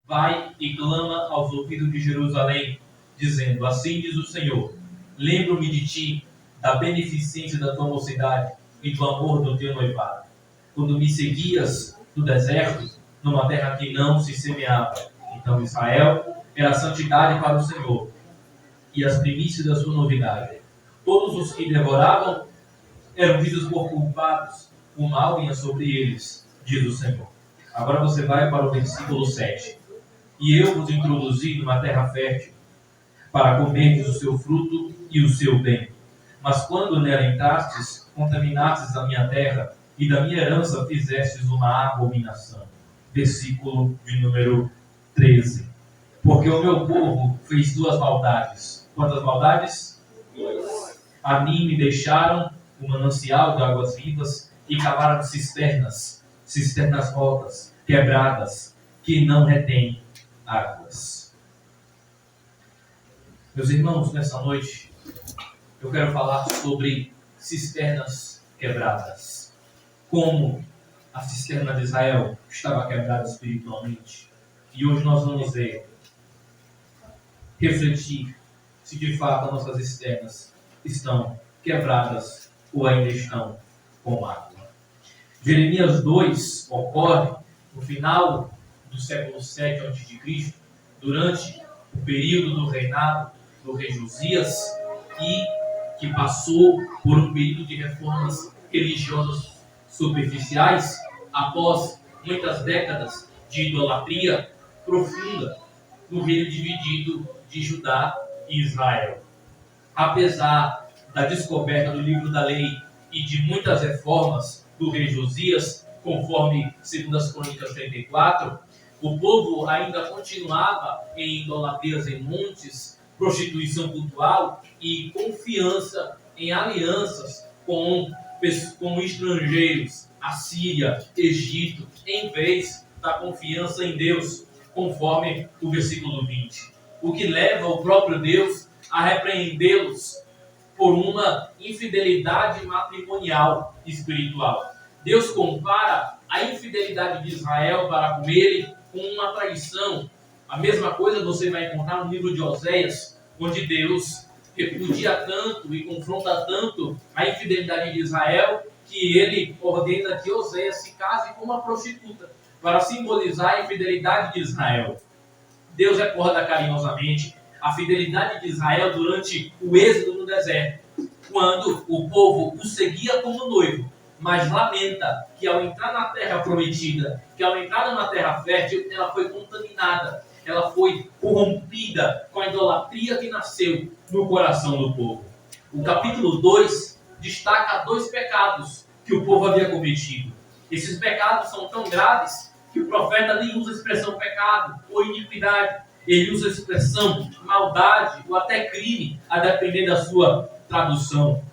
vai e clama aos ouvidos de Jerusalém, dizendo: assim diz o Senhor, lembro-me de ti, da beneficência da tua mocidade e do amor do teu noivado, quando me seguias no deserto, numa terra que não se semeava. Então Israel era santidade para o Senhor, e as primícias da sua novidade. Todos os que devoravam eram vistos por culpados, o mal vinha sobre eles, diz o Senhor. Agora você vai para o versículo 7. E eu vos introduzi numa terra fértil, para comerdes o seu fruto e o seu bem. Mas quando nela entrastes, contaminastes a minha terra, e da minha herança fizestes uma abominação. Versículo de número 13. Porque o meu povo fez duas maldades. Quantas maldades? A mim me deixaram o manancial de águas vivas e cavaram cisternas rotas, quebradas, que não retêm águas. Meus irmãos, nessa noite, eu quero falar sobre cisternas quebradas. Como a cisterna de Israel estava quebrada espiritualmente. E hoje nós vamos refletir se de fato as nossas cisternas estão quebradas ou ainda estão com água. Jeremias 2 ocorre no final do século 7 a.C., durante o período do reinado do rei Josias, e que passou por um período de reformas religiosas superficiais após muitas décadas de idolatria profunda no reino dividido de Judá e Israel. Apesar da descoberta do livro da lei e de muitas reformas do rei Josias, conforme 2 Crônicas 34, o povo ainda continuava em idolatrias em montes, prostituição cultural e confiança em alianças com estrangeiros, Assíria, Egito, em vez da confiança em Deus, conforme o versículo 20. O que leva o próprio Deus a repreendê-los por uma infidelidade matrimonial espiritual. Deus compara a infidelidade de Israel para com ele com uma traição. A mesma coisa você vai encontrar no livro de Oséias, onde Deus repudia tanto e confronta tanto a infidelidade de Israel, que ele ordena que Oséias se case com uma prostituta, para simbolizar a infidelidade de Israel. Deus recorda carinhosamente a fidelidade de Israel durante o êxodo no deserto, quando o povo o seguia como noivo, mas lamenta que ao entrar na terra prometida, que ao entrar numa terra fértil, ela foi contaminada, ela foi corrompida com a idolatria que nasceu no coração do povo. O capítulo 2 destaca 2 pecados que o povo havia cometido. Esses pecados são tão graves que o profeta nem usa a expressão pecado ou iniquidade. Ele usa a expressão maldade ou até crime, a depender da sua tradução.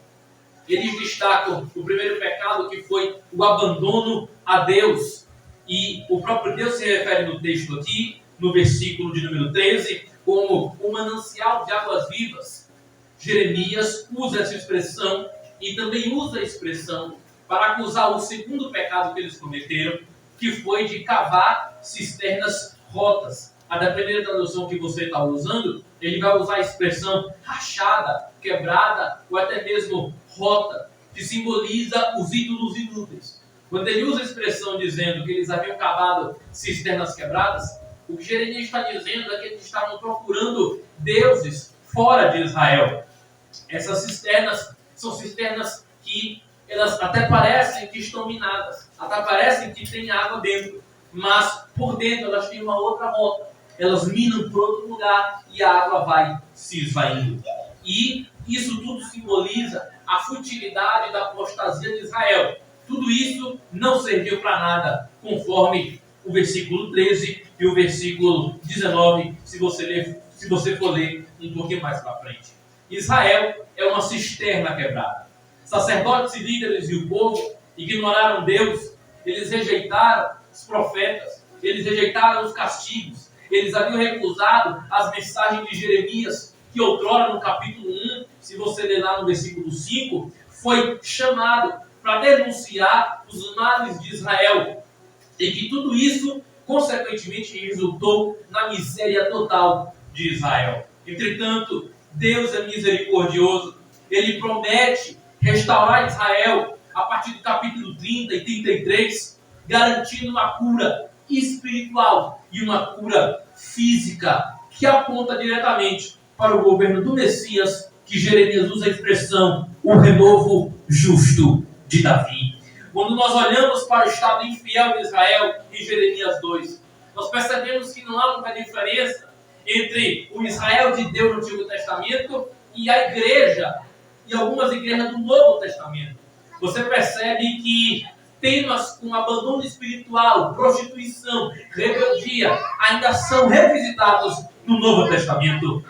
Eles destacam o primeiro pecado, que foi o abandono a Deus. E o próprio Deus se refere no texto aqui, no versículo de número 13, como o manancial de águas vivas. Jeremias usa essa expressão e também usa a expressão para acusar o segundo pecado que eles cometeram, que foi de cavar cisternas rotas. A depender da tradução que você está usando, ele vai usar a expressão rachada, quebrada ou até mesmo rota, que simboliza os ídolos inúteis. Quando ele usa a expressão dizendo que eles haviam cavado cisternas quebradas, o que Jeremias está dizendo é que eles estavam procurando deuses fora de Israel. Essas cisternas são cisternas que elas até parecem que estão minadas, até parecem que tem água dentro, mas por dentro elas têm uma outra rota. Elas minam por outro lugar e a água vai se esvaindo. E isso tudo simboliza a futilidade da apostasia de Israel. Tudo isso não serviu para nada, conforme o versículo 13 e o versículo 19, se você for ler um pouquinho mais para frente. Israel é uma cisterna quebrada. Sacerdotes e líderes e o povo ignoraram Deus, eles rejeitaram os profetas, eles rejeitaram os castigos, eles haviam recusado as mensagens de Jeremias, que outrora no capítulo 1, se você ler lá no versículo 5, foi chamado para denunciar os males de Israel, e que tudo isso consequentemente resultou na miséria total de Israel. Entretanto, Deus é misericordioso. Ele promete restaurar Israel a partir do capítulo 30 e 33, garantindo uma cura espiritual e uma cura física, que aponta diretamente para o governo do Messias, que Jeremias usa a expressão, o renovo justo de Davi. Quando nós olhamos para o estado infiel de Israel, em Jeremias 2, nós percebemos que não há muita diferença entre o Israel de Deus no Antigo Testamento e a igreja, e algumas igrejas do Novo Testamento. Você percebe que temas como abandono espiritual, prostituição, rebeldia, ainda são revisitados no Novo Testamento.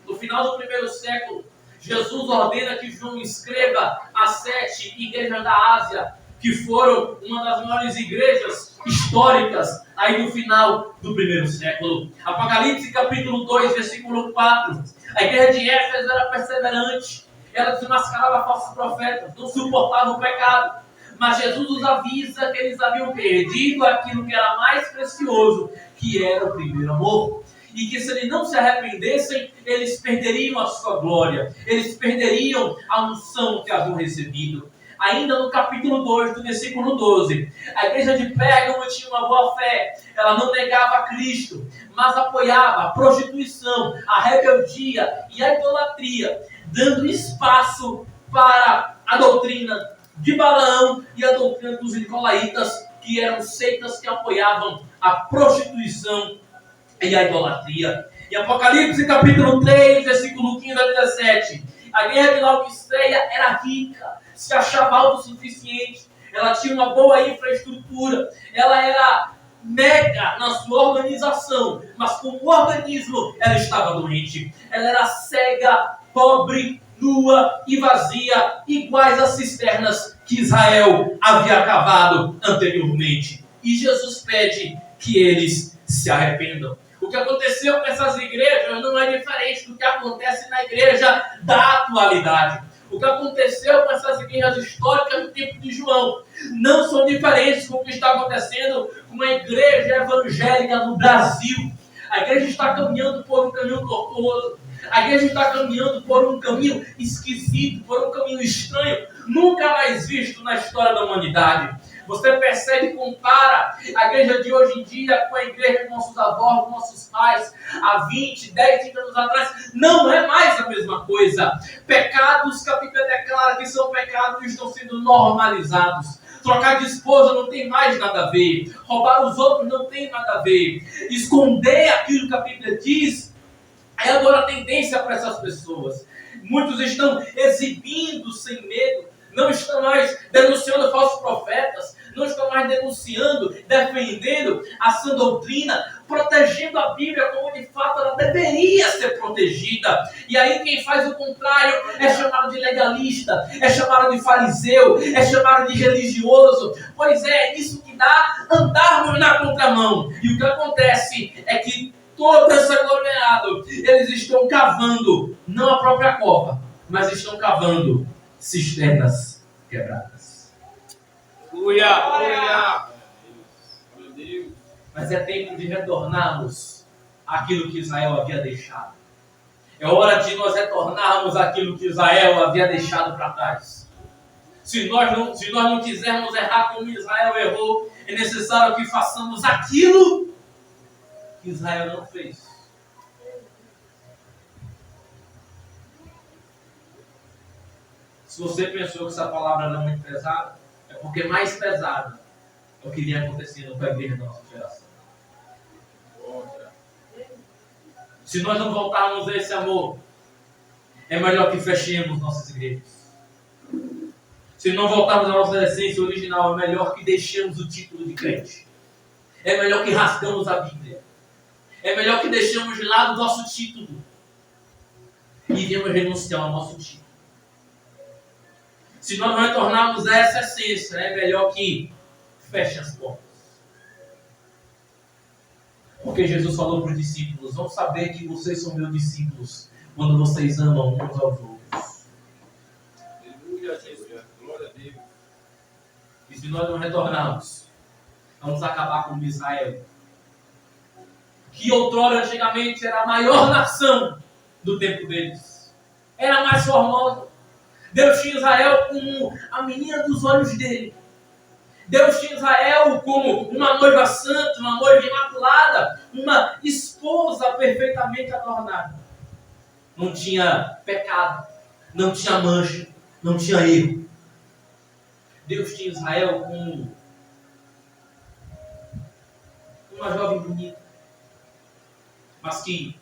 No final do primeiro século, Jesus ordena que João escreva as 7 igrejas da Ásia, que foram uma das maiores igrejas históricas aí no final do primeiro século. Apocalipse capítulo 2, versículo 4. A igreja de Éfeso era perseverante, ela desmascarava falsos profetas, não suportava o pecado. Mas Jesus os avisa que eles haviam perdido aquilo que era mais precioso, que era o primeiro amor. E que se eles não se arrependessem, eles perderiam a sua glória, eles perderiam a unção que haviam recebido. Ainda no capítulo 2, do versículo 12, a igreja de Pérgamo tinha uma boa fé, ela não negava Cristo, mas apoiava a prostituição, a rebeldia e a idolatria, dando espaço para a doutrina de Balaão e a doutrina dos nicolaítas, que eram seitas que apoiavam a prostituição e a idolatria. Em Apocalipse capítulo 3, versículo 15 a 17, a igreja de Laodiceia era rica, se achava autossuficiente, ela tinha uma boa infraestrutura, ela era mega na sua organização, mas como organismo ela estava doente, ela era cega, pobre, nua e vazia, iguais às cisternas que Israel havia cavado anteriormente. E Jesus pede que eles se arrependam. O que aconteceu com essas igrejas não é diferente do que acontece na igreja da atualidade. O que aconteceu com essas igrejas históricas no tempo de João não são diferentes com o que está acontecendo com uma igreja evangélica no Brasil. A igreja está caminhando por um caminho tortuoso. A igreja está caminhando por um caminho esquisito, por um caminho estranho, nunca mais visto na história da humanidade. Você percebe, compara a igreja de hoje em dia com a igreja dos nossos avós, dos nossos pais, há 20, 10, 30 anos atrás, não é mais a mesma coisa. Pecados que a Bíblia declara que são pecados estão sendo normalizados. Trocar de esposa não tem mais nada a ver. Roubar os outros não tem nada a ver. Esconder aquilo que a Bíblia diz é agora a tendência para essas pessoas. Muitos estão exibindo sem medo, não estão mais denunciando falsos profetas, não estão mais denunciando, defendendo a sã doutrina, protegendo a Bíblia como de fato ela deveria ser protegida. E aí quem faz o contrário é chamado de legalista, é chamado de fariseu, é chamado de religioso. Pois é isso que dá andarmos na contramão. E o que acontece é que todo esse aglomerado, eles estão cavando, não a própria cova, mas estão cavando cisternas quebradas. Aleluia! Meu Deus. Mas é tempo de retornarmos àquilo que Israel havia deixado. É hora de nós retornarmos àquilo que Israel havia deixado para trás. Se nós não quisermos errar como Israel errou, é necessário que façamos aquilo que Israel não fez. Se você pensou que essa palavra era muito pesada, é porque mais pesada é o que vem acontecendo com a igreja da nossa geração. Se nós não voltarmos a esse amor, é melhor que fechemos nossas igrejas. Se não voltarmos à nossa essência original, é melhor que deixemos o título de crente. É melhor que rasgamos a Bíblia. É melhor que deixemos de lado o nosso título e viemos renunciar ao nosso título. Se nós não retornarmos a essa essência, é melhor que feche as portas. Porque Jesus falou para os discípulos: vão saber que vocês são meus discípulos quando vocês amam uns aos outros. Aleluia, Jesus. Glória a Deus. E se nós não retornarmos, vamos acabar como Israel. que outrora, antigamente, era a maior nação do tempo deles. Era a mais formosa. Deus tinha Israel como a menina dos olhos dele. Deus tinha Israel como uma noiva santa, uma noiva imaculada, uma esposa perfeitamente adornada. Não tinha pecado, não tinha mancha, não tinha erro. Deus tinha Israel como uma jovem bonita, mas que,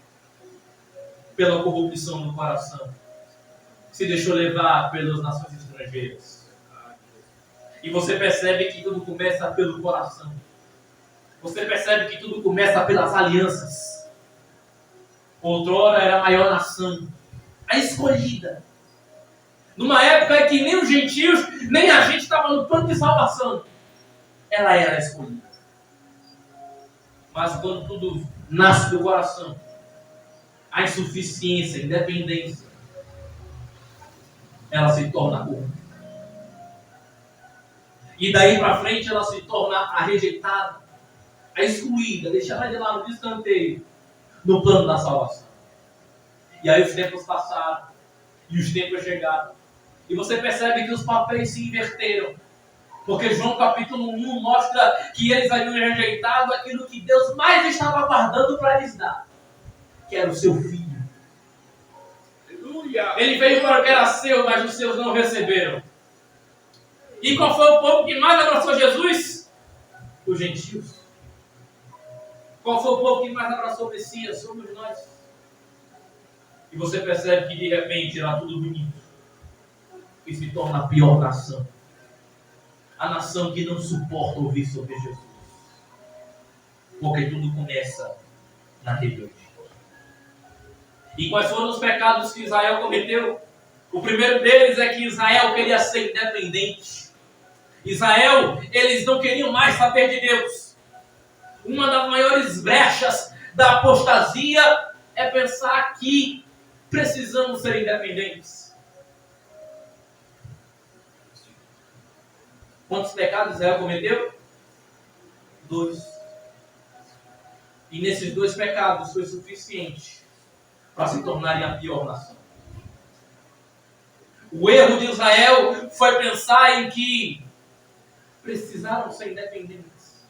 pela corrupção do coração, se deixou levar pelas nações estrangeiras. E você percebe que tudo começa pelo coração. Você percebe que tudo começa pelas alianças. Outrora era a maior nação, a escolhida. Numa época em que nem os gentios, nem a gente estava no plano de salvação. Ela era a escolhida. Mas quando tudo nasce do coração, a insuficiência, a independência, ela se torna corrupta. E daí para frente ela se torna a rejeitada, a excluída, deixada de lado, de escanteio, no plano da salvação. E aí os tempos passaram, e os tempos chegaram. E você percebe que os papéis se inverteram. Porque João capítulo 1 mostra que eles haviam rejeitado aquilo que Deus mais estava guardando para lhes dar, que era o seu filho. Aleluia. Ele veio para o que era seu, mas os seus não receberam. E qual foi o povo que mais abraçou Jesus? Os gentios. Qual foi o povo que mais abraçou o Messias? Somos nós. E você percebe que de repente era tudo bonito e se torna a pior nação. A nação que não suporta ouvir sobre Jesus. Porque tudo começa na rebeldia. E quais foram os pecados que Israel cometeu? O primeiro deles é que Israel queria ser independente. Israel, eles não queriam mais saber de Deus. Uma das maiores brechas da apostasia é pensar que precisamos ser independentes. Quantos pecados Israel cometeu? 2. E nesses 2 pecados foi suficiente para se tornarem a pior nação. O erro de Israel foi pensar em que precisaram ser independentes.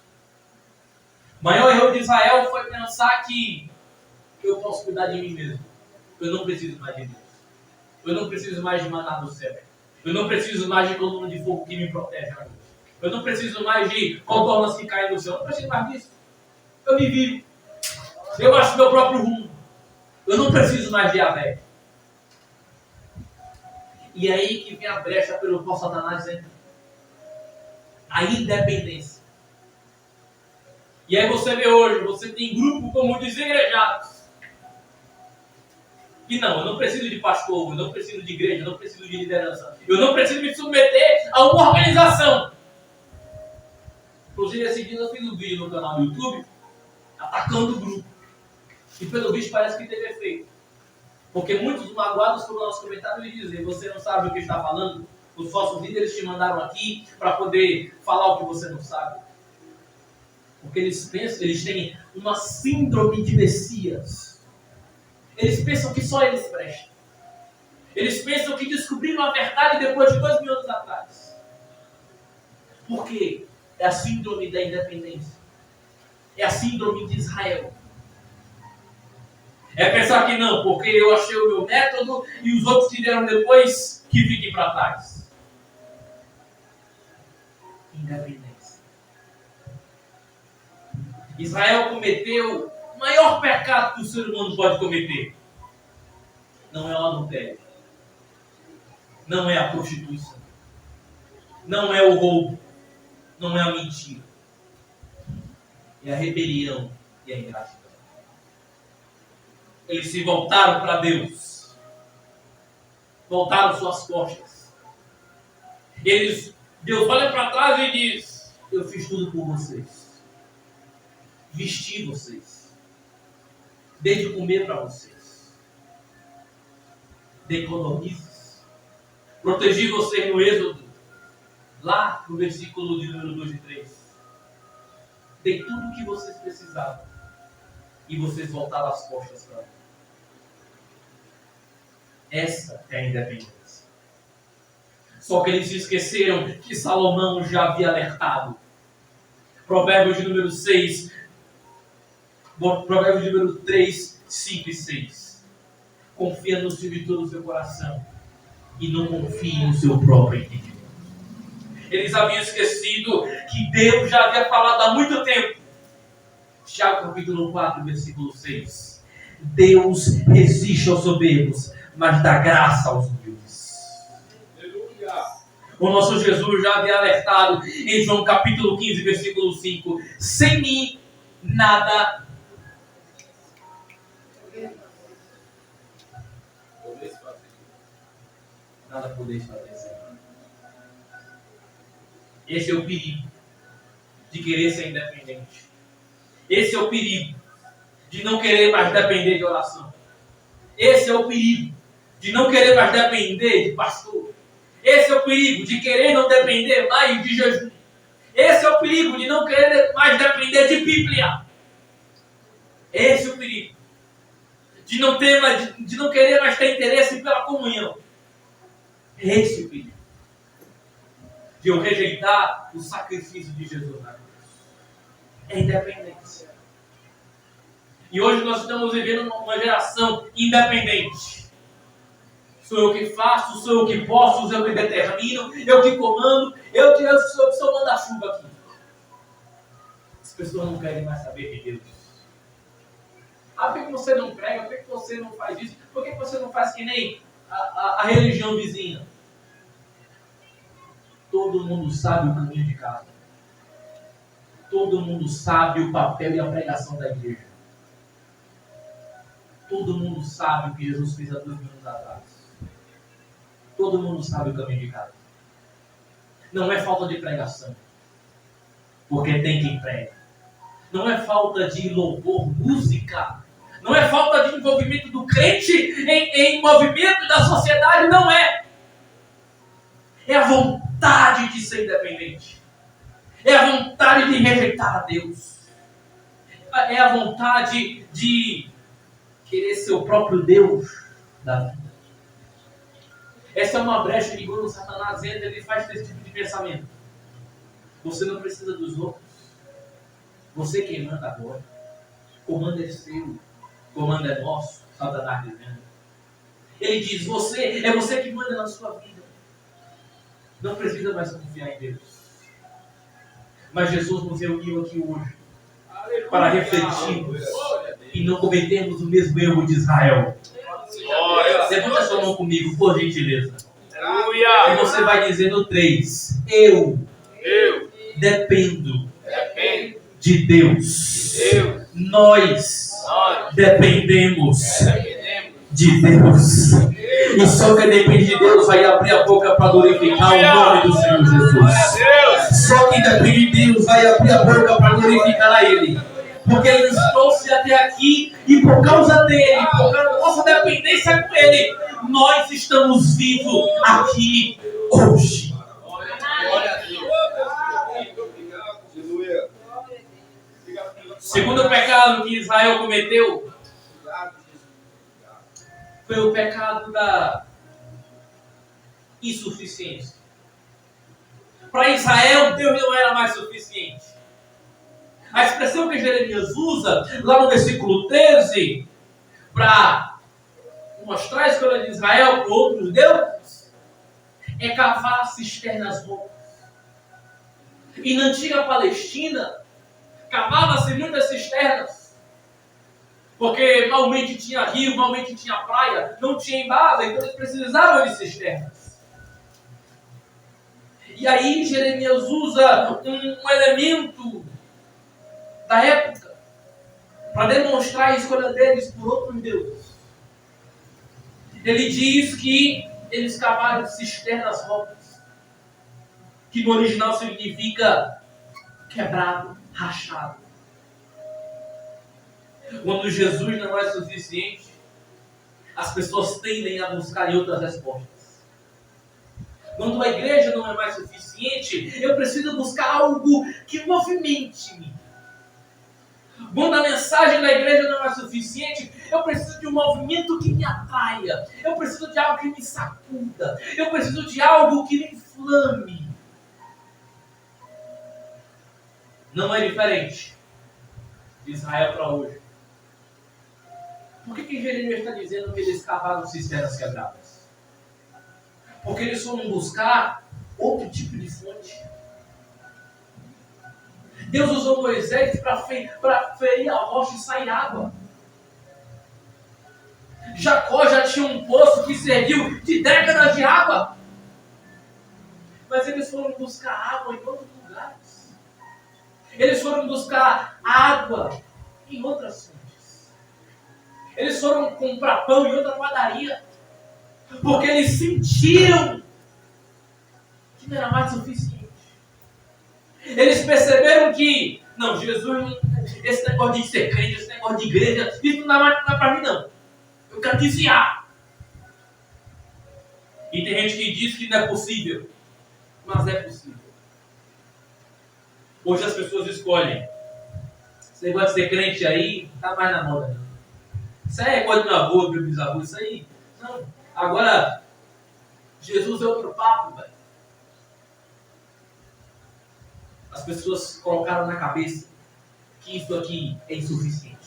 O maior erro de Israel foi pensar que eu posso cuidar de mim mesmo. Eu não preciso mais de Deus. Eu não preciso mais de maná do céu. Eu não preciso mais de coluna de fogo que me protege à noite. Eu não preciso mais de codornas que caem do céu. Eu não preciso mais disso. Eu me vivo. Eu acho meu próprio rumo. Eu não preciso mais de Yahvé. E aí que vem a brecha pelo qual Satanás entra. A independência. E aí você vê hoje, você tem grupo como desigrejados. E não, eu não preciso de pastor, eu não preciso de igreja, eu não preciso de liderança. Eu não preciso me submeter a uma organização. Inclusive, esse dia eu fiz um vídeo no canal do YouTube atacando o grupo. E pelo visto parece que teve efeito. Porque muitos magoados foram nos comentários e dizem: você não sabe o que está falando? Os falsos líderes te mandaram aqui para poder falar o que você não sabe. Porque eles pensam, eles têm uma síndrome de Messias. Eles pensam que só eles prestam. Eles pensam que descobriram a verdade depois de 2000 anos atrás. Por quê? É a síndrome da independência. É a síndrome de Israel. É pensar que não, porque eu achei o meu método e os outros que vieram depois que fiquem para trás. Independência. Israel cometeu o maior pecado que o ser humano pode cometer. Não é o adultério. Não é a prostituição. Não é o roubo. Não é a mentira. É a rebelião e a ingratidão. Eles se voltaram para Deus. Voltaram suas costas. Deus olha para trás e diz: eu fiz tudo por vocês. Vesti vocês. Dei de comer para vocês. Dei codornizes. Protegi vocês no Êxodo. Lá no versículo de número 2 e 3. Dei tudo o que vocês precisavam. e vocês voltaram as costas para mim. Essa é a independência. Só que eles se esqueceram que Salomão já havia alertado. Provérbios de número 6, Provérbios de número 3, 5 e 6. Confia no Senhor de todo o seu coração e não confie no seu próprio entendimento. Eles haviam esquecido que Deus já havia falado há muito tempo. Tiago capítulo 4, versículo 6. Deus resiste aos soberbos, mas dá graça aos humildes. O nosso Jesus já havia alertado em João capítulo 15, versículo 5. Sem mim, nada podeis fazer. Esse é o perigo de querer ser independente. Esse é o perigo de não querer mais depender de oração. Esse é o perigo de não querer mais depender de pastor. Esse é o perigo de querer não depender mais de jejum. Esse é o perigo de não querer mais depender de Bíblia. Esse é o perigo de não querer mais ter interesse pela comunhão. Esse é o perigo de eu rejeitar o sacrifício de Jesus na cruz. É independência. E hoje nós estamos vivendo uma geração independente. Sou eu que faço, sou eu que posso, sou eu que determino, eu que comando, eu sou o manda-chuva aqui. As pessoas não querem mais saber de Deus. Por que você não prega? Por que você não faz isso? Por que você não faz que nem a religião vizinha? Todo mundo sabe o caminho de casa. Todo mundo sabe o papel e a pregação da igreja. Todo mundo sabe o que Jesus fez há 2000 anos atrás. Todo mundo sabe o caminho de casa. Não é falta de pregação, porque tem quem prega. Não é falta de louvor, música. Não é falta de envolvimento do crente em movimento da sociedade, não é. É a vontade de ser independente. É a vontade de rejeitar a Deus. É a vontade de querer ser o próprio Deus da vida. Essa é uma brecha que quando Satanás entra, ele faz esse tipo de pensamento. Você não precisa dos outros. Você quem manda agora. O comando é seu. O comando é nosso. Satanás dizendo. Ele diz, é você que manda na sua vida. Não precisa mais confiar em Deus. Mas Jesus nos reuniu aqui hoje para refletirmos e não cometermos o mesmo erro de Israel. Levanta sua mão comigo, por gentileza. E você vai dizer no 3: Eu dependo de Deus. Nós dependemos de Deus. E só quem depende de Deus vai abrir a boca para glorificar o nome do Senhor Jesus. Só quem depende de Deus vai abrir a boca para glorificar a Ele. Porque Ele nos trouxe até aqui e por causa dEle, por causa da nossa dependência com Ele, nós estamos vivos aqui hoje. Segundo pecado que Israel cometeu foi o pecado da insuficiência. Para Israel, Deus não era mais suficiente. A expressão que Jeremias usa, lá no versículo 13, para mostrar a escolha de Israel para outros deuses, é cavar cisternas roucas. E na antiga Palestina, cavava-se muitas cisternas. Porque malmente tinha rio, malmente tinha praia, não tinha embasa, então eles precisavam de cisternas. E aí Jeremias usa um elemento da época para demonstrar a escolha deles por outros deuses. Ele diz que eles cavaram cisternas roucas, que no original significa quebrado, rachado. Quando Jesus não é suficiente, as pessoas tendem a buscar em outras respostas. Quando a igreja não é mais suficiente, eu preciso buscar algo que movimente-me. Quando a mensagem da igreja não é suficiente, eu preciso de um movimento que me atraia. Eu preciso de algo que me sacuda. Eu preciso de algo que me inflame. Não é diferente de Israel para hoje. Por que Jeremias está dizendo que eles cavaram cisternas quebradas? Porque eles foram buscar outro tipo de fonte. Deus usou Moisés para ferir a rocha e sair água. Jacó já tinha um poço que serviu de décadas de água. Mas eles foram buscar água em outros lugares. Eles foram buscar água em outras fontes. Eles foram comprar pão em outra padaria. Porque eles sentiram que não era mais suficiente. Eles perceberam que, não, Jesus, esse negócio de ser crente, esse negócio de igreja, isso não dá para mim não. Eu quero desviar. E tem gente que diz que não é possível. Mas é possível. Hoje as pessoas escolhem. Esse negócio de ser crente aí, não está mais na moda. Não. Isso aí é coisa do meu avô, do meu bisavô, isso aí. Não. Agora, Jesus é outro papo, velho. As pessoas colocaram na cabeça que isso aqui é insuficiente.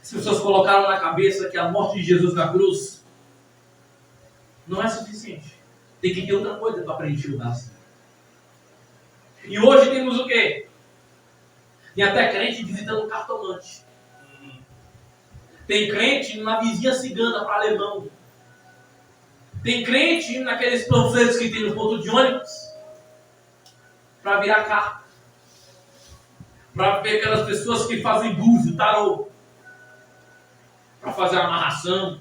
As pessoas colocaram na cabeça que a morte de Jesus na cruz não é suficiente. Tem que ter outra coisa para preencher o vazio. E hoje temos o quê? Tem até crente visitando um cartomante. Tem crente indo na vizinha cigana para alemão. Tem crente indo naqueles panfletos que tem no ponto de ônibus para virar carta. Para ver aquelas pessoas que fazem búzio, tarô. Para fazer uma amarração.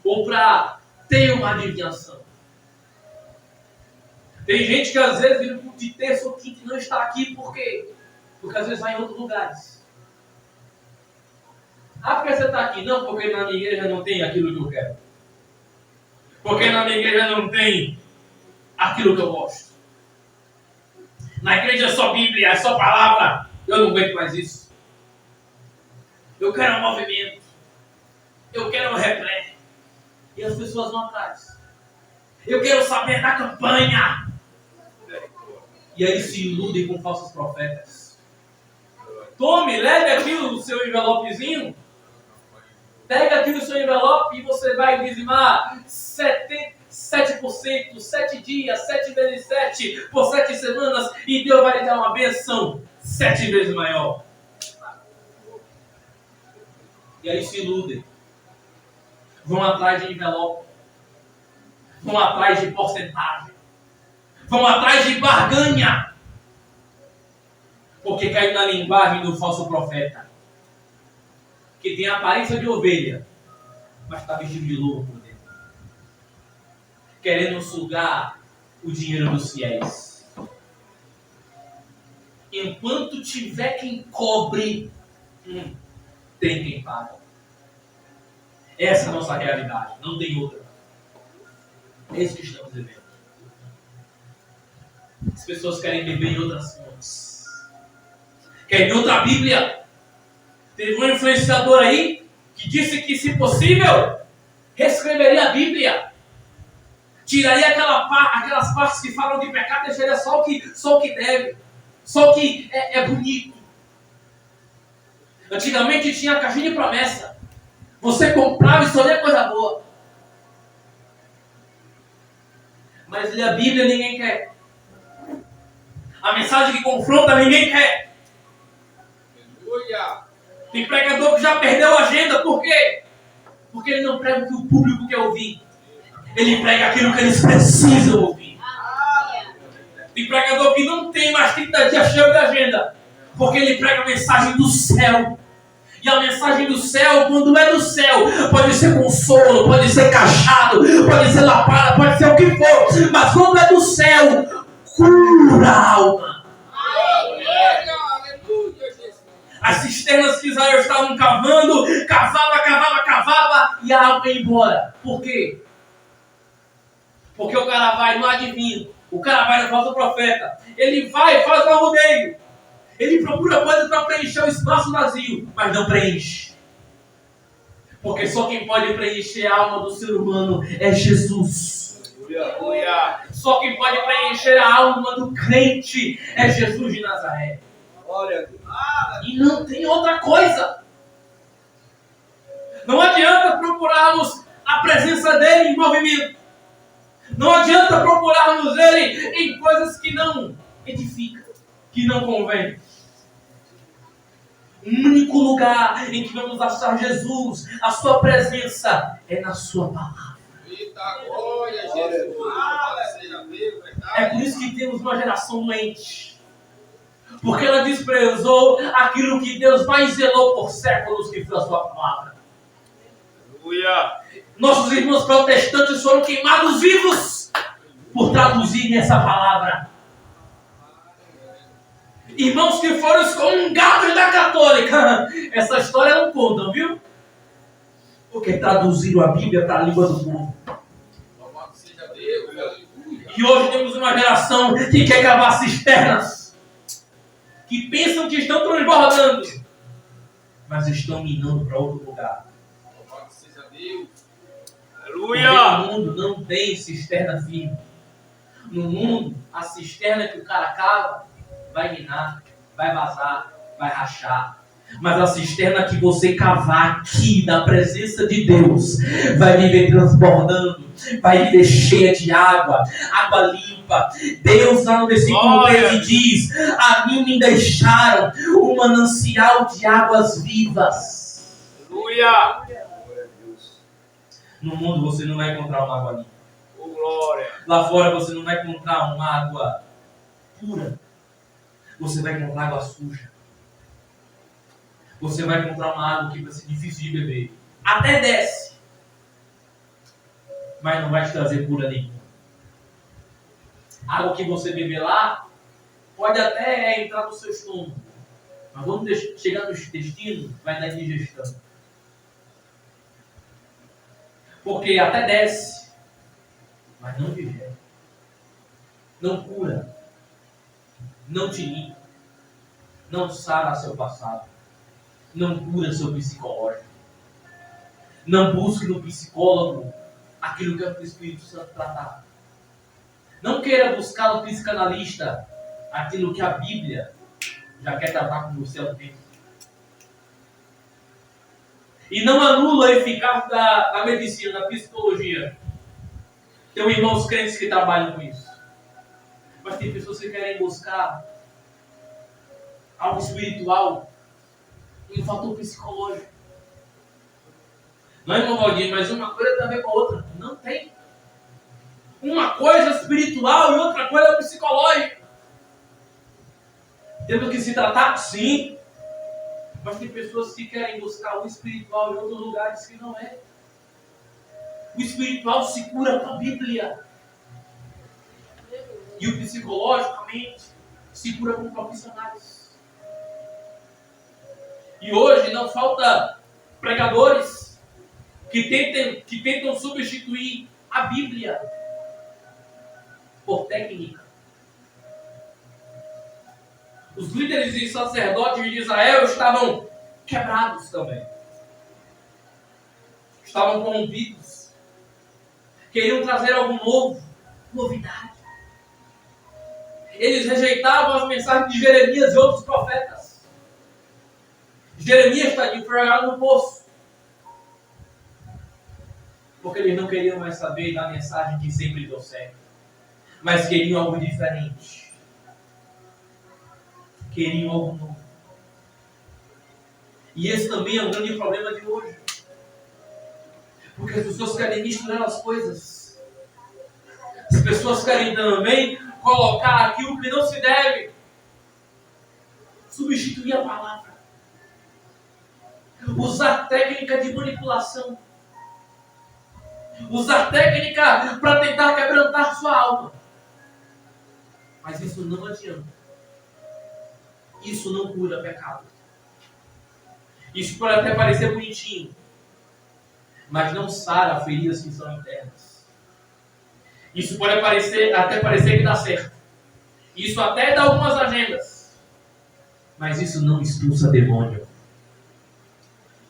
Ou para ter uma adivinhação. Tem gente que às vezes vira de terça ou quinta e não está aqui por quê? Porque às vezes vai em outros lugares. Ah, porque você está aqui? Não, porque na minha igreja não tem aquilo que eu quero. Porque na minha igreja não tem aquilo que eu gosto. Na igreja é só Bíblia, é só palavra. Eu não aguento mais isso. Eu quero um movimento. Eu quero um replé. E as pessoas vão atrás. Eu quero saber da campanha. E aí se iludem com falsos profetas. Tome, leve aqui o seu envelopezinho. Pega aqui o seu envelope e você vai dizimar 7%, 7 dias, 7 vezes 7, por 7 semanas, e Deus vai lhe dar uma benção 7 vezes maior. E aí se iludem. Vão atrás de envelope. Vão atrás de porcentagem. Vão atrás de barganha. Porque caiu na linguagem do falso profeta. Que tem a aparência de ovelha, mas está vestido de lobo por dentro. Querendo sugar o dinheiro dos fiéis. Enquanto tiver quem cobre, tem quem paga. Essa é a nossa realidade, não tem outra. É isso que estamos vivendo. As pessoas querem beber em outras fontes. Querem outra Bíblia. Teve um influenciador aí que disse que, se possível, reescreveria a Bíblia. Tiraria aquelas partes que falam de pecado, deixaria só o que deve. Só o que é bonito. Antigamente tinha a caixinha de promessa. Você comprava e só lia coisa boa. Mas ler a Bíblia ninguém quer. A mensagem que confronta ninguém quer. Aleluia! Tem pregador que já perdeu a agenda. Por quê? Porque ele não prega o que o público quer ouvir. Ele prega aquilo que eles precisam ouvir. Tem pregador que não tem mais 30 dias cheio de agenda. Porque ele prega a mensagem do céu. E a mensagem do céu, quando é do céu, pode ser consolo, pode ser cachado, pode ser lapada, pode ser o que for. Mas quando é do céu, cura a alma. As cisternas que Israel estavam cavando, cavava, e a água ia embora. Por quê? Porque o cara vai no adivinho, o cara vai no falso profeta. Ele vai, faz um rodeio. Ele procura coisas para preencher o espaço vazio, mas não preenche. Porque só quem pode preencher a alma do ser humano é Jesus. Só quem pode preencher a alma do crente é Jesus de Nazaré. E não tem outra coisa. Não adianta procurarmos a presença dele em movimento. Não adianta procurarmos ele em coisas que não edificam, que não convêm. O único lugar em que vamos achar Jesus, a sua presença, é na sua palavra. É por isso que temos uma geração doente. Porque ela desprezou aquilo que Deus mais zelou por séculos, que foi a sua palavra. Nossos irmãos protestantes foram queimados vivos por traduzirem essa palavra. Irmãos que foram excomungados da católica, essa história não conta, viu? Porque traduziram a Bíblia para a língua do povo. E hoje temos uma geração que quer cavar cisternas, que pensam que estão transbordando, mas estão minando para outro lugar. Porque no mundo não tem cisterna firme. No mundo, a cisterna que o cara cava vai minar, vai vazar, vai rachar. Mas a cisterna que você cavar aqui na presença de Deus vai viver transbordando, vai viver cheia de água, água limpa. Deus lá no versículo 13 diz: a mim me deixaram um manancial de águas vivas. Aleluia! No mundo você não vai encontrar uma água limpa. Lá fora você não vai encontrar uma água pura. Você vai encontrar água suja. Você vai encontrar uma água que vai ser difícil de beber. Até desce. Mas não vai te trazer cura nenhuma. A água que você beber lá pode até entrar no seu estômago. Mas quando chegar no intestino, vai dar indigestão. Porque até desce, mas não digere. Não cura. Não te limpa. Não sara seu passado. Não cura seu psicológico. Não busque no psicólogo aquilo que é o Espírito Santo tratar. Não queira buscar no psicanalista aquilo que a Bíblia já quer tratar com você há um tempo. E não anula a eficácia da medicina, da psicologia. Tem irmãos crentes que trabalham com isso. Mas tem pessoas que querem buscar algo espiritual e um fator psicológico. Não é, irmão Valdir, mas uma coisa tem a ver com a outra. Não tem. Uma coisa é espiritual e outra coisa é psicológica. Temos que se tratar, sim. Mas tem pessoas que querem buscar o espiritual em outros lugares que não é. O espiritual se cura com a Bíblia. E o psicologicamente se cura com profissionais. E hoje não falta pregadores que tentam substituir a Bíblia por técnica. Os líderes e sacerdotes de Israel estavam quebrados também. Estavam corrompidos. Queriam trazer algo novo, novidade. Eles rejeitavam as mensagens de Jeremias e outros profetas. Jeremias está foi jogado no poço. Porque eles não queriam mais saber da mensagem que sempre deu certo. Mas queriam algo diferente. Queriam algo novo. E esse também é um grande problema de hoje. Porque as pessoas querem misturar as coisas. As pessoas querem também colocar aquilo que não se deve. Substituir a palavra. Usar técnica de manipulação. Usar técnica para tentar quebrantar sua alma. Mas isso não adianta. Isso não cura pecado. Isso pode até parecer bonitinho, mas não sara feridas que são internas. Isso pode até parecer que dá certo. Isso até dá algumas agendas, Mas isso não expulsa demônio.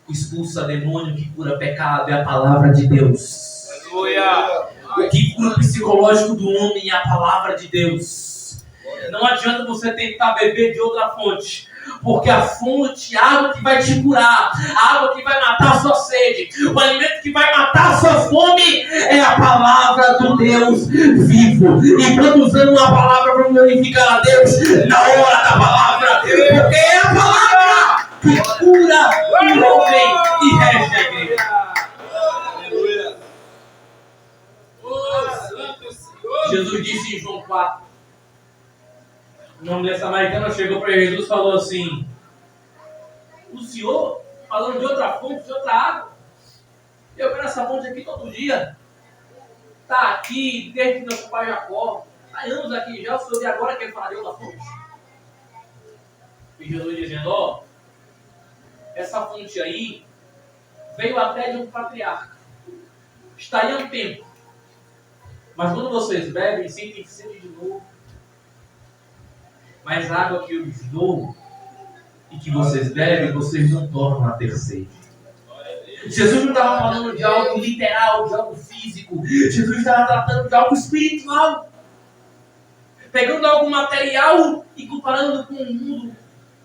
O que expulsa demônio, que cura pecado, é a palavra de Deus. Aleluia. O que cura o psicológico do homem é a palavra de Deus. Não adianta você tentar beber de outra fonte, porque a fonte, a água que vai te curar, a água que vai matar a sua sede, o alimento que vai matar a sua fome é a palavra do Deus vivo. E quando usamos a palavra, vamos glorificar a Deus na hora da palavra, porque é a palavra que cura o homem e rege a igreja. Aleluia. Oh, Santo Senhor. Jesus disse em João 4, uma mulher samaritana chegou para Jesus e falou assim: o senhor falando de outra fonte, de outra água, eu quero essa fonte aqui todo dia, está aqui desde que meu pai Jacó, há anos aqui já, o senhor e agora quer falar de outra fonte? E Jesus dizendo: ó, essa fonte aí veio até de um patriarca, está aí há um tempo, mas quando vocês bebem, sentem sede de novo. Mas a água que eu lhes dou e que vocês bebem, vocês não tornam a ter sede. Jesus não estava falando de algo literal, de algo físico. Jesus estava tratando de algo espiritual. Pegando algo material e comparando com o mundo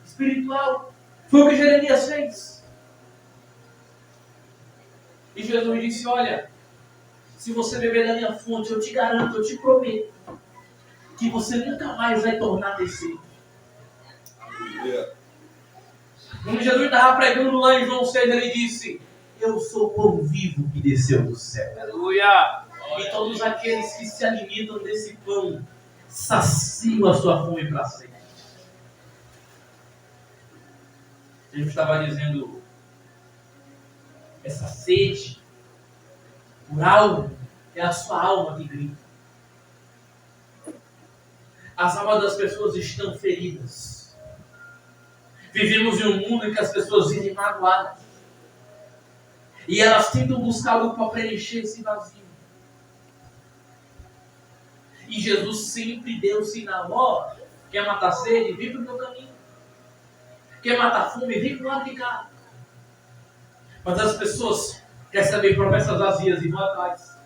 espiritual. Foi o que Jeremias fez. E Jesus disse: olha, se você beber da minha fonte, eu te garanto, eu te prometo, que você nunca mais vai tornar a ter sede. Quando Jesus estava pregando lá em João 6, ele disse: eu sou o pão vivo que desceu do céu. Aleluia. E todos aqueles que se alimentam desse pão saciam a sua fome para sempre. Jesus estava dizendo: essa sede por algo é a sua alma que grita. As almas das pessoas estão feridas. Vivemos em um mundo em que as pessoas vivem magoadas. E elas tentam buscar algo para preencher esse vazio. E Jesus sempre deu o sinal: ó, quer matar sede? Vem para o meu caminho. Quer matar fome? Vem para o lado de cá. Mas as pessoas recebem promessas vazias e vão atrás.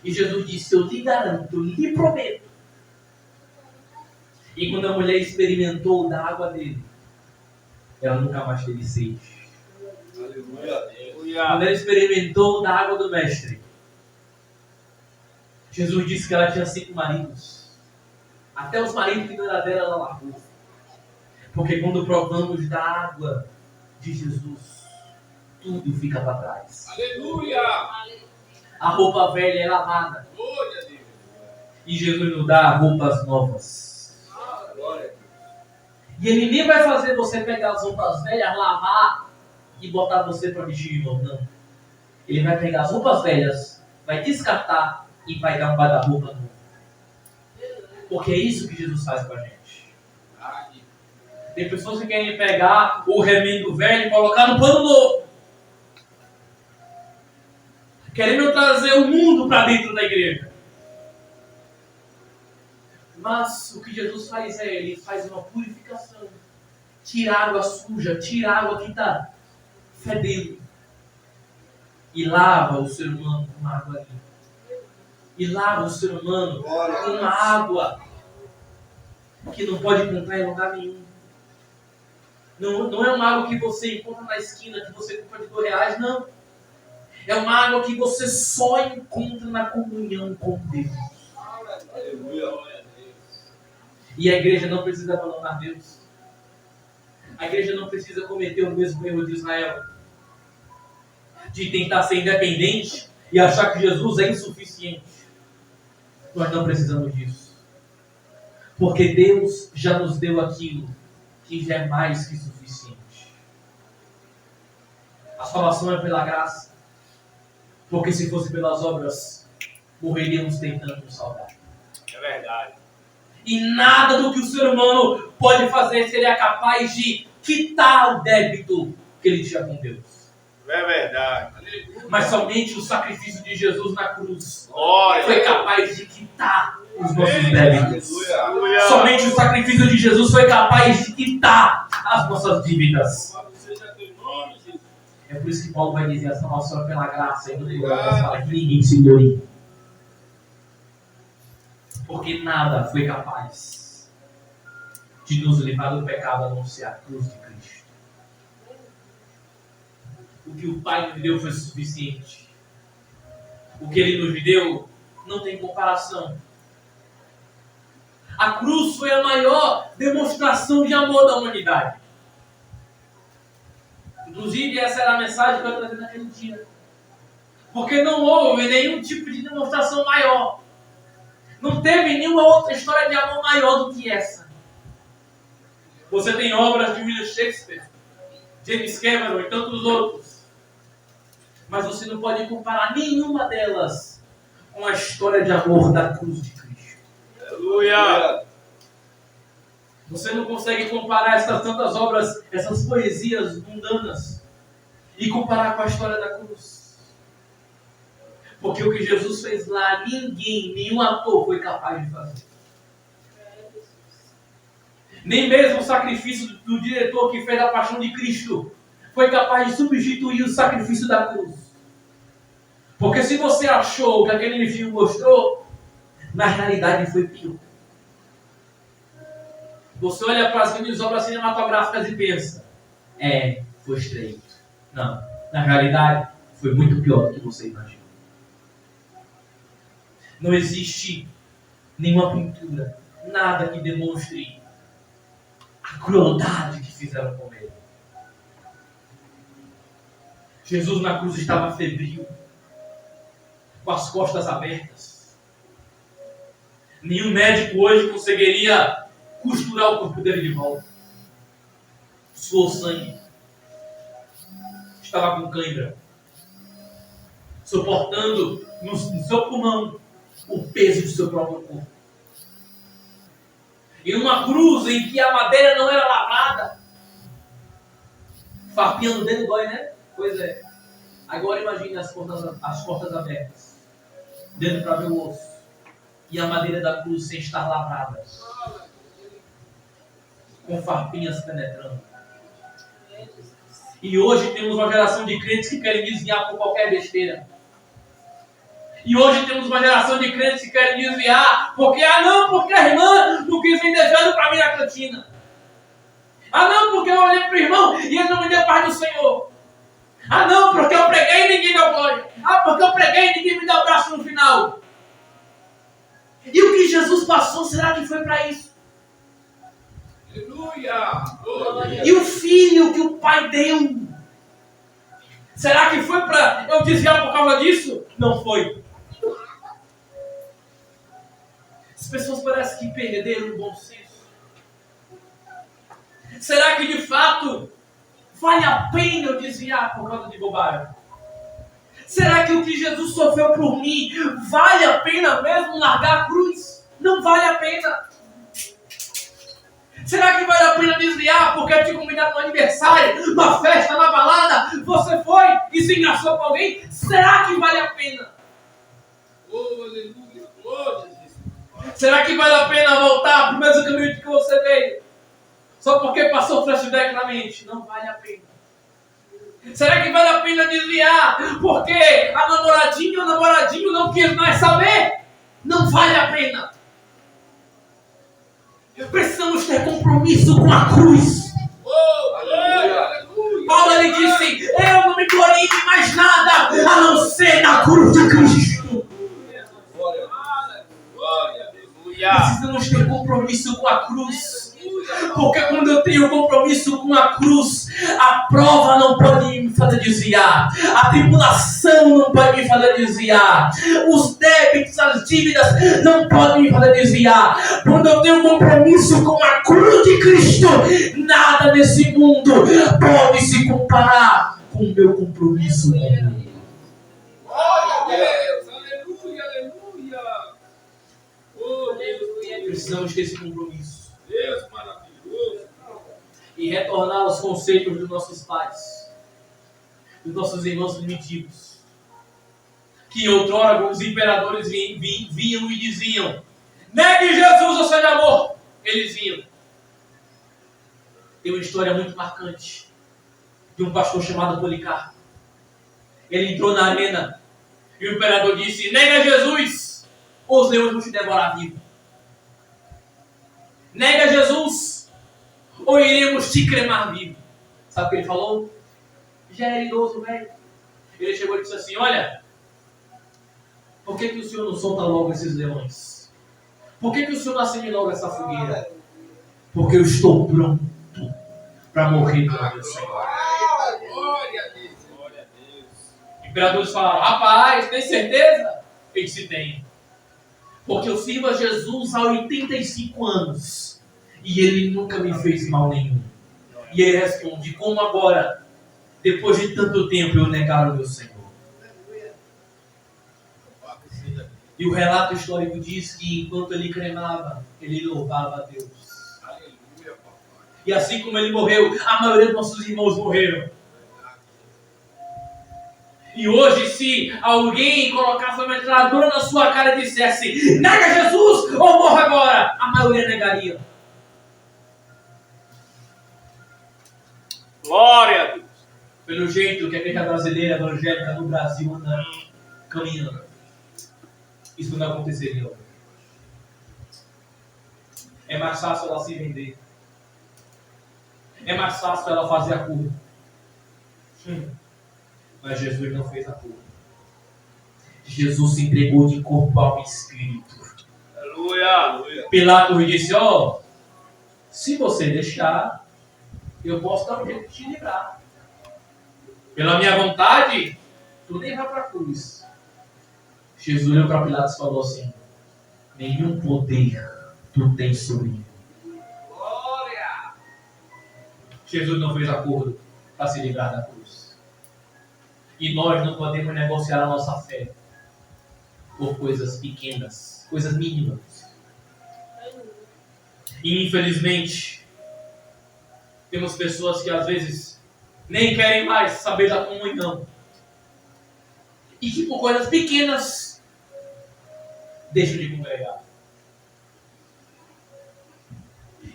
E Jesus disse: eu lhe garanto, eu lhe prometo. E quando a mulher experimentou da água dele, ela nunca mais teve sede. Aleluia. Quando ela experimentou da água do mestre, Jesus disse que ela tinha 5 maridos. Até os maridos que não era dela, ela largou. Porque quando provamos da água de Jesus, tudo fica para trás. Aleluia. A roupa velha é lavada. Glória a Deus. E Jesus nos dá roupas novas. Glória. E Ele nem vai fazer você pegar as roupas velhas, lavar e botar você para vestir de novo, não. Ele vai pegar as roupas velhas, vai descartar e vai dar um guarda-roupa novo. Porque é isso que Jesus faz com a gente. Tem pessoas que querem pegar o remendo velho e colocar no pano novo. Querendo trazer o mundo para dentro da igreja. Mas o que Jesus faz é, Ele faz uma purificação. Tira a água suja, tira a água que está fedendo. E lava o ser humano com uma água limpa. E lava o ser humano com uma água que não pode encontrar em lugar nenhum. Não é uma água que você encontra na esquina, que você compra de R$2, não. É uma água que você só encontra na comunhão com Deus. Aleluia. E a igreja não precisa abandonar Deus. A igreja não precisa cometer o mesmo erro de Israel, de tentar ser independente e achar que Jesus é insuficiente. Nós não precisamos disso. Porque Deus já nos deu aquilo que já é mais que suficiente. A salvação é pela graça. Porque se fosse pelas obras, morreríamos tentando nos salvar. É verdade. E nada do que o ser humano pode fazer seria capaz de quitar o débito que ele tinha com Deus. É verdade. Mas somente o sacrifício de Jesus na cruz Glória. foi capaz de quitar os nossos débitos. Somente o sacrifício de Jesus foi capaz de quitar as nossas dívidas. É por isso que Paulo vai dizer essa nossa pela graça, e no lugar fala que ninguém se glorie. Porque nada foi capaz de nos livrar do pecado a não ser a cruz de Cristo. O que o Pai nos deu foi suficiente. O que Ele nos deu não tem comparação. A cruz foi a maior demonstração de amor da humanidade. Inclusive, essa era a mensagem que eu trazia naquele dia. Porque não houve nenhum tipo de demonstração maior. Não teve nenhuma outra história de amor maior do que essa. Você tem obras de William Shakespeare, James Cameron e tantos outros. Mas você não pode comparar nenhuma delas com a história de amor da cruz de Cristo. Aleluia! Você não consegue comparar essas tantas obras, essas poesias mundanas, e comparar com a história da cruz. Porque o que Jesus fez lá, nenhum ator foi capaz de fazer. Nem mesmo o sacrifício do diretor que fez a Paixão de Cristo foi capaz de substituir o sacrifício da cruz. Porque se você achou que aquele filme mostrou, na realidade foi pior. Você olha para as grandes obras cinematográficas e pensa, foi estreito. Não, na realidade foi muito pior do que você imagina. Não existe nenhuma pintura, nada que demonstre a crueldade que fizeram com ele. Jesus na cruz estava febril, com as costas abertas. Nenhum médico hoje conseguiria costurar o corpo dele de volta. Suou sangue. Estava com cãibra. Suportando no seu pulmão o peso do seu próprio corpo. E numa cruz em que a madeira não era lavrada, farpinha no dedo dói, né? Pois é. Agora imagine as portas abertas, dentro para ver o osso, e a madeira da cruz sem estar lavrada, com farpinhas penetrando. E hoje temos uma geração de crentes que querem desviar por qualquer besteira. E hoje temos uma geração de crentes que querem desviar porque a irmã não quis vender velho para mim na cantina. Porque eu olhei para o irmão e ele não me deu paz do Senhor. Porque eu preguei e ninguém deu glória. Porque eu preguei e ninguém me deu abraço no final. E o que Jesus passou, será que foi para isso? Aleluia! E o filho que o pai deu, será que foi para eu desviar por causa disso? Não foi. As pessoas parecem que perderam o bom senso. Será que de fato vale a pena eu desviar por causa de bobagem? Será que o que Jesus sofreu por mim vale a pena mesmo largar a cruz? Não vale a pena. Será que vale a pena desviar porque eu te convidado no aniversário, numa festa, na balada, você foi e se engraçou com alguém? Será que vale a pena? Oh, aleluia! Oh, Jesus! Será que vale a pena voltar para o mesmo caminho que você veio? Só porque passou o flashback na mente? Não vale a pena. Será que vale a pena desviar porque a namoradinha ou o namoradinho não quis mais saber? Não vale a pena. Precisamos ter compromisso com a cruz. Oh, aleluia! Aleluia! Paulo ele disse, eu não me glorie em mais nada a não ser na cruz de Cristo. Precisamos ter compromisso com a cruz. Porque quando eu tenho compromisso com a cruz, a prova não pode me fazer desviar, a tribulação não pode me fazer desviar, os débitos, as dívidas não podem me fazer desviar. Quando eu tenho compromisso com a cruz de Cristo, nada nesse mundo pode se comparar com o meu compromisso com Ele. Glória a Deus! Aleluia! Aleluia! Oh, Deus! Precisamos ter esse compromisso. Deus maravilhoso! E retornar aos conceitos dos nossos pais, dos nossos irmãos primitivos, que outrora os imperadores vinham e diziam, Negue Jesus, o seu amor. Eles vinham. Tem uma história muito marcante de um pastor chamado Policarpo. Ele entrou na arena e o imperador disse: nega Jesus, ou os leões vão te devorar vivo. Nega Jesus, ou iremos te cremar vivo. Sabe o que ele falou? Já era idoso, velho. Ele chegou e disse assim: olha, por que o senhor não solta logo esses leões? Por que o senhor não acende logo essa fogueira? Porque eu estou pronto para morrer pelo meu Senhor. Glória a Deus. Glória a Deus. Imperadores falaram: rapaz, tem certeza? Ele disse: tenho. Porque eu sirvo a Jesus há 85 anos e ele nunca me fez mal nenhum. E ele responde: como agora, depois de tanto tempo, eu negar o meu Senhor? E o relato histórico diz que enquanto ele cremava, ele louvava a Deus. Aleluia, papai. E assim como ele morreu, a maioria dos nossos irmãos morreram. E hoje, se alguém colocasse uma metralhadora na sua cara e dissesse: nega Jesus ou morra agora, a maioria negaria. Glória a Deus. Pelo jeito que a igreja brasileira, evangélica no Brasil anda caminhando, isso não aconteceria hoje. É mais fácil ela se vender. É mais fácil ela fazer a cura. Mas Jesus não fez a cura. Jesus se entregou de corpo, alma e espírito. Aleluia. Pilatos disse: ó, se você deixar, eu posso dar um jeito de te livrar. Pela minha vontade, tu nem vai para a cruz. Jesus olhou para Pilatos e falou assim: nenhum poder tu tens sobre mim. Glória. Jesus não fez acordo para se livrar da cruz. E nós não podemos negociar a nossa fé por coisas pequenas, coisas mínimas. E infelizmente, temos pessoas que às vezes nem querem mais saber da comunhão. E que por coisas pequenas deixam de congregar.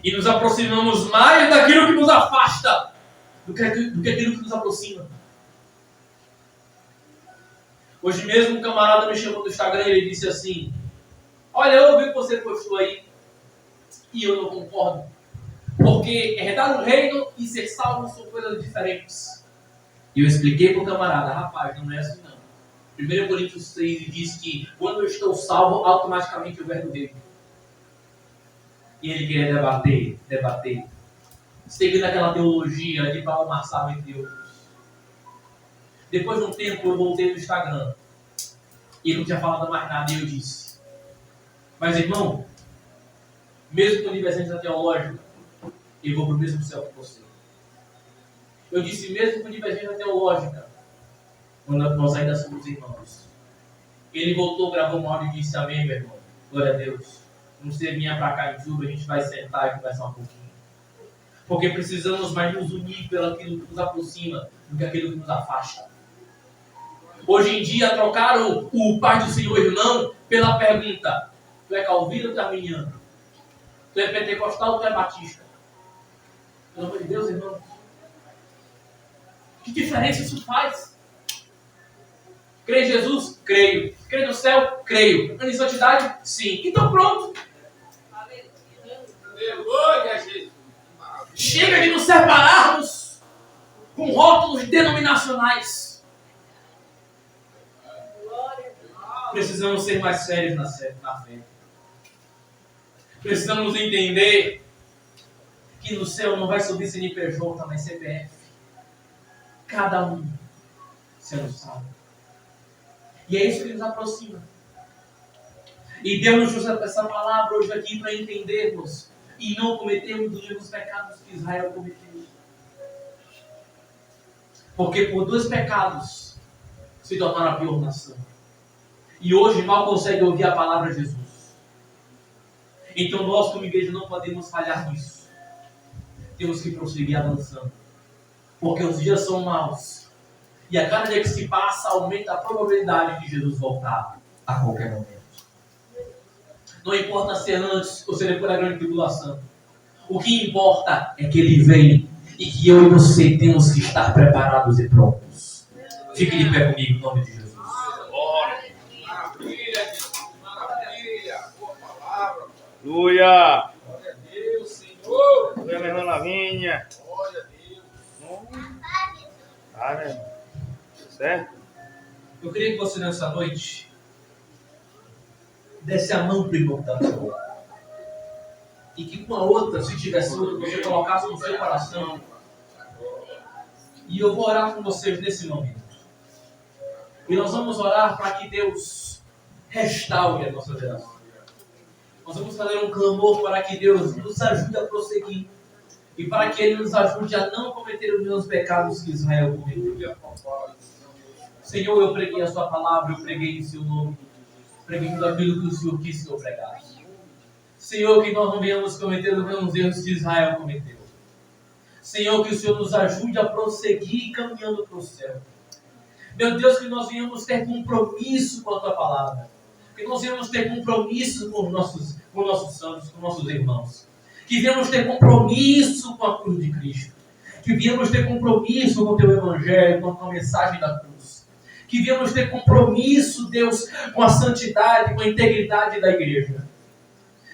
E nos aproximamos mais daquilo que nos afasta do que aquilo que nos aproxima. Hoje mesmo um camarada me chamou no Instagram e ele disse assim: olha, eu ouvi o que você postou aí e eu não concordo. Porque herdar o reino e ser salvo são coisas diferentes. E eu expliquei para o camarada: rapaz, não é assim não. 1 Coríntios 6 diz que quando eu estou salvo, automaticamente eu herdo o reino. E ele queria debater, seguindo aquela teologia de Paulo Marçal, entre outros. Depois de um tempo eu voltei no Instagram e ele não tinha falado mais nada e eu disse: mas irmão, mesmo com divergência teológica, eu vou para o mesmo céu que você. Eu disse: mesmo com divergência teológica, nós ainda somos irmãos. Ele voltou, gravou um áudio e disse: amém, meu irmão, glória a Deus. Você vinha para cá em Juba, a gente vai sentar e conversar um pouquinho. Porque precisamos mais nos unir pelo aquilo que nos aproxima do que aquilo que nos afasta. Hoje em dia trocaram o Pai do Senhor irmão pela pergunta: tu é calvino ou tu é arminiano? Tu é pentecostal ou tu é batista? Pelo amor de Deus, irmão. Que diferença isso faz? Crê em Jesus? Creio. Crê no céu? Creio. Anda em santidade? Sim. Então pronto. Glória a Jesus. Chega de nos separarmos com rótulos denominacionais. Precisamos ser mais sérios na fé. Precisamos entender que no céu não vai subir CNPJ, mas CPF. Cada um sendo salvo. E é isso que nos aproxima. E Deus usa essa palavra hoje aqui para entendermos e não cometermos os mesmos pecados que Israel cometeu. Porque por 2 pecados se tornaram a pior nação. E hoje mal consegue ouvir a palavra de Jesus. Então nós como igreja não podemos falhar nisso. Temos que prosseguir avançando. Porque os dias são maus. E a cada dia que se passa aumenta a probabilidade de Jesus voltar a qualquer momento. Não importa se é antes ou se é depois da grande tribulação. O que importa é que Ele vem e que eu e você temos que estar preparados e prontos. Fique de pé comigo, em nome de Jesus. Maravilha, boa palavra. Aleluia. Glória a Deus, Senhor. Aleluia, minha irmã Lavinha. Glória a Deus. Tá, né? Certo? Eu queria que você nessa noite desse a mão para o irmão que está no seu lado. E que com a outra, se tivesse outra, você colocasse no seu coração. E eu vou orar com vocês nesse momento. E nós vamos orar para que Deus restaure a nossa geração. Nós vamos fazer um clamor para que Deus nos ajude a prosseguir. E para que Ele nos ajude a não cometer os mesmos pecados que Israel cometeu. Senhor, eu preguei a sua palavra, eu preguei em seu nome. Preguei tudo aquilo que o Senhor quis que eu pregasse. Senhor, que nós não venhamos cometer os mesmos erros que Israel cometeu. Senhor, que o Senhor nos ajude a prosseguir caminhando para o céu. Meu Deus, que nós venhamos ter compromisso com a Tua palavra. Que nós venhamos ter compromisso com os nossos santos, com nossos irmãos. Que venhamos ter compromisso com a cruz de Cristo. Que venhamos ter compromisso com o Teu Evangelho, com a mensagem da cruz. Que venhamos ter compromisso, Deus, com a santidade, com a integridade da igreja.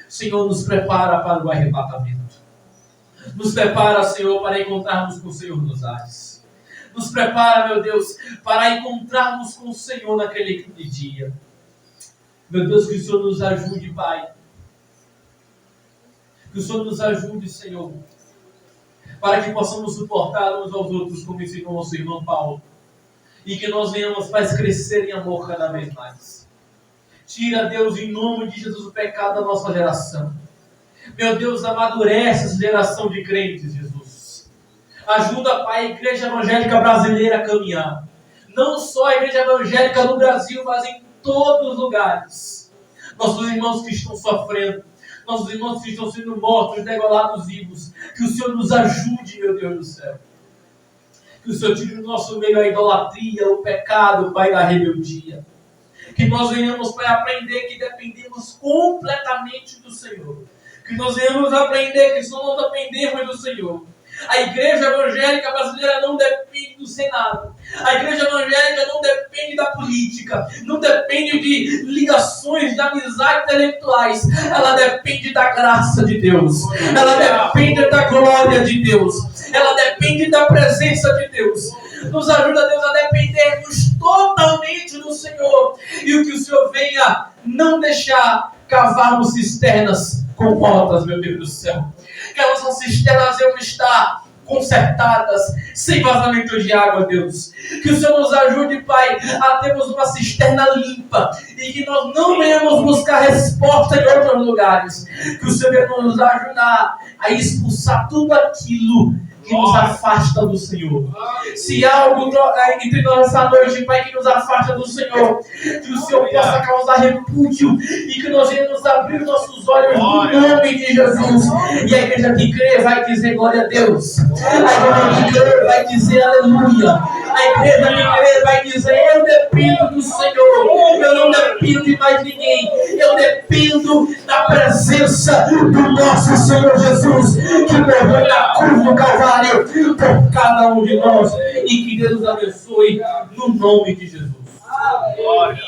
Senhor, nos prepara para o arrebatamento. Nos prepara, Senhor, para encontrarmos com o Senhor nos ares. Nos prepara, meu Deus, para encontrarmos com o Senhor naquele dia. Meu Deus, que o Senhor nos ajude, Pai. Que o Senhor nos ajude, Senhor, para que possamos suportar uns aos outros, como ensinou nosso irmão Paulo. E que nós venhamos, Pai, crescer em amor cada vez mais. Tira, Deus, em nome de Jesus, o pecado da nossa geração. Meu Deus, amadurece essa geração de crentes, Jesus. Ajuda, Pai, a igreja evangélica brasileira a caminhar. Não só a igreja evangélica no Brasil, mas em todos os lugares. Nossos irmãos que estão sofrendo. Nossos irmãos que estão sendo mortos, degolados vivos. Que o Senhor nos ajude, meu Deus do céu. Que o Senhor tire do nosso meio a idolatria, o pecado, Pai, da rebeldia. Que nós venhamos, Pai, aprender que dependemos completamente do Senhor. Que nós venhamos aprender que só nós dependemos do Senhor. A igreja evangélica brasileira não depende do Senado. A igreja evangélica não depende da política. Não depende de ligações, de amizades intelectuais. Ela depende da graça de Deus. Ela depende da glória de Deus. Ela depende da presença de Deus. Nos ajuda, Deus, a dependermos totalmente do Senhor. E o que o Senhor venha não deixar cavarmos cisternas com rotas, meu Deus do céu. Que as nossas cisternas venham estar consertadas, sem vazamento de água, Deus. Que o Senhor nos ajude, Pai, a termos uma cisterna limpa e que nós não venhamos buscar resposta em outros lugares. Que o Senhor venha nos ajudar a expulsar tudo aquilo que nos afasta do Senhor. Se há algo entre nós essa noite, Pai, que nos afasta do Senhor, que o Senhor possa causar repúdio e que nós venhamos abrir nossos olhos no nome de Jesus. E a igreja que crê vai dizer glória a Deus. A igreja que crê vai dizer aleluia. A igreja que crê vai dizer eu dependo do Senhor. Eu não dependo de mais ninguém. Eu dependo da presença do nosso Senhor Jesus, que morreu na cruz do Calvário por cada um de nós, e que Deus nos abençoe no nome de Jesus. Glória.